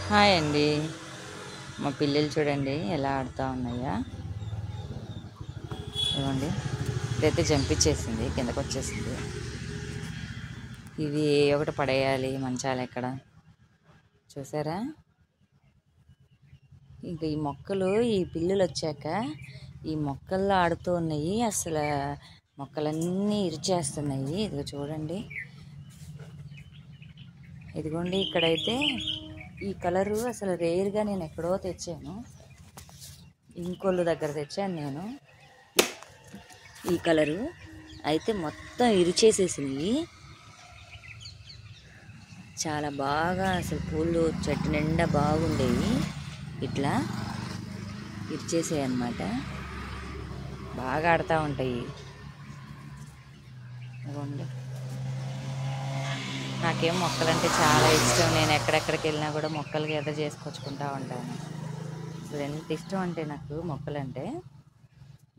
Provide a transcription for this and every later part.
Hi అండి. మా పిల్లలు చూడండి ఎలా ఆడుతూ ఉన్నాయా. ఇవ్వండి, ఇదైతే జంపిచ్చేసింది, కిందకు వచ్చేసింది. ఇవి ఒకటి పడేయాలి మంచాలు ఎక్కడ చూసారా. ఇంకా ఈ మొక్కలు, ఈ పిల్లులు వచ్చాక ఈ మొక్కల్లో ఆడుతూ ఉన్నాయి. అసలు మొక్కలన్నీ ఇరిచేస్తున్నాయి. ఇదిగో చూడండి, ఇదిగోండి ఇక్కడైతే ఈ కలరు అసలు రేర్గా నేను ఎక్కడో తెచ్చాను, ఇంకోళ్ళు దగ్గర తెచ్చాను నేను. ఈ కలరు అయితే మొత్తం ఇరిచేసేసినవి. చాలా బాగా అసలు పూలు చెట్టు నిండా బాగుండేవి, ఇట్లా ఇరిచేసాయి అన్నమాట. బాగా ఆడుతూ ఉంటాయి. ఇవ్వండి, నాకేం మొక్కలంటే చాలా ఇష్టం. నేను ఎక్కడెక్కడికి వెళ్ళినా కూడా మొక్కలకి ఎద చేసుకొచ్చుకుంటూ ఉంటాను. అసలు ఎంత ఇష్టం అంటే నాకు మొక్కలంటే.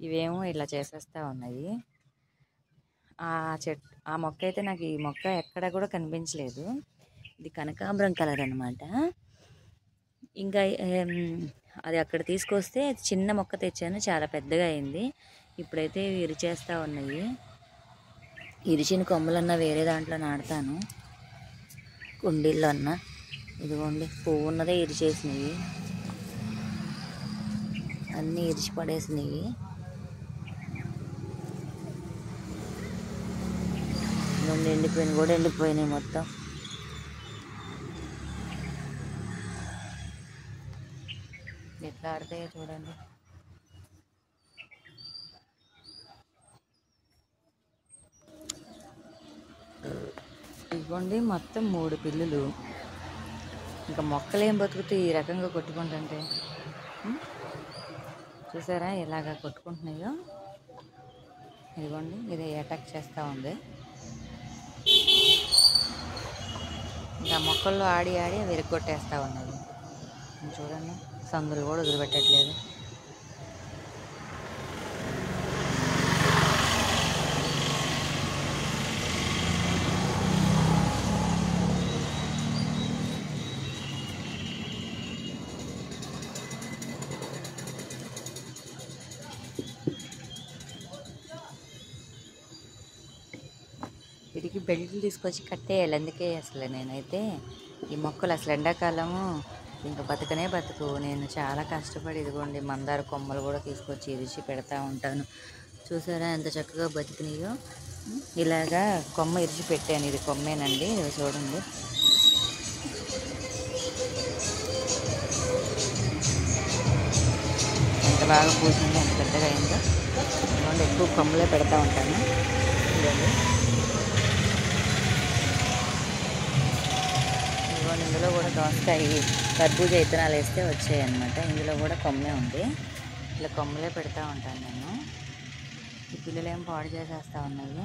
ఇవేమో ఇలా చేసేస్తూ ఉన్నాయి. ఆ మొక్క అయితే నాకు ఈ మొక్క ఎక్కడ కూడా కనిపించలేదు. ఇది కనకాంబరం కలర్ అనమాట. ఇంకా అది అక్కడ తీసుకొస్తే చిన్న మొక్క తెచ్చాను, చాలా పెద్దగా అయింది. ఇప్పుడైతే ఇరిచేస్తూ ఉన్నాయి. ఇరిచిన కొమ్మలన్నా వేరే దాంట్లో నాటుతాను, కుండీల్లో అన్నా. ఇదిగోండి, పువ్వు ఉన్నదే ఇరిచేసినవి, అన్నీ ఇరిచి పడేసినవి. ఎండిపోయినాయి కూడా, ఎండిపోయినాయి మొత్తం. ఎట్లా ఆడతాయో చూడండి. ఇదిగోండి మొత్తం 3 పిల్లులు. ఇంకా మొక్కలేం బతుకుతాయి ఈ రకంగా కొట్టుకుంటుంటే. చూసారా ఎలాగా కొట్టుకుంటున్నాయో. ఇదిగోండి, ఇది అటాక్ చేస్తూ ఉంది. ఇంకా మొక్కల్లో ఆడి ఆడి విరగొట్టేస్తూ ఉన్నది. చూడండి, సందులు కూడా వదిలిపెట్టట్లేదు. వీటికి బెల్ట్లు తీసుకొచ్చి కట్టేయాలి. అందుకే అసలు నేనైతే ఈ మొక్కలు అసలు ఎండాకాలము ఇంకా బతకనే బతుకు. నేను చాలా కష్టపడి ఇదిగోండి మందార కొమ్మలు కూడా తీసుకొచ్చి ఇరిచి పెడతా ఉంటాను. చూసారా ఎంత చక్కగా బతికినాయో. ఇలాగా కొమ్మ ఇరిచి పెట్టాను. ఇది కొమ్మేనండి, ఇది చూడండి. ఎంత బాగా పూసిందో, ఎంత పెద్దగా అయిందో. ఇదిగోండి, ఎక్కువ కొమ్మలే పెడతా ఉంటాను. ఇదిగోండి, ఇందులో కూడా దోసకాయ కర్బూజా విత్తనాలు వేస్తే వచ్చాయి అన్నమాట. ఇందులో కూడా కొమ్మే ఉంది. ఇలా కొమ్మలే పెడతా ఉంటాను నేను. ఈ పిల్లలు ఏం పాడు చేసేస్తూ ఉన్నాయి.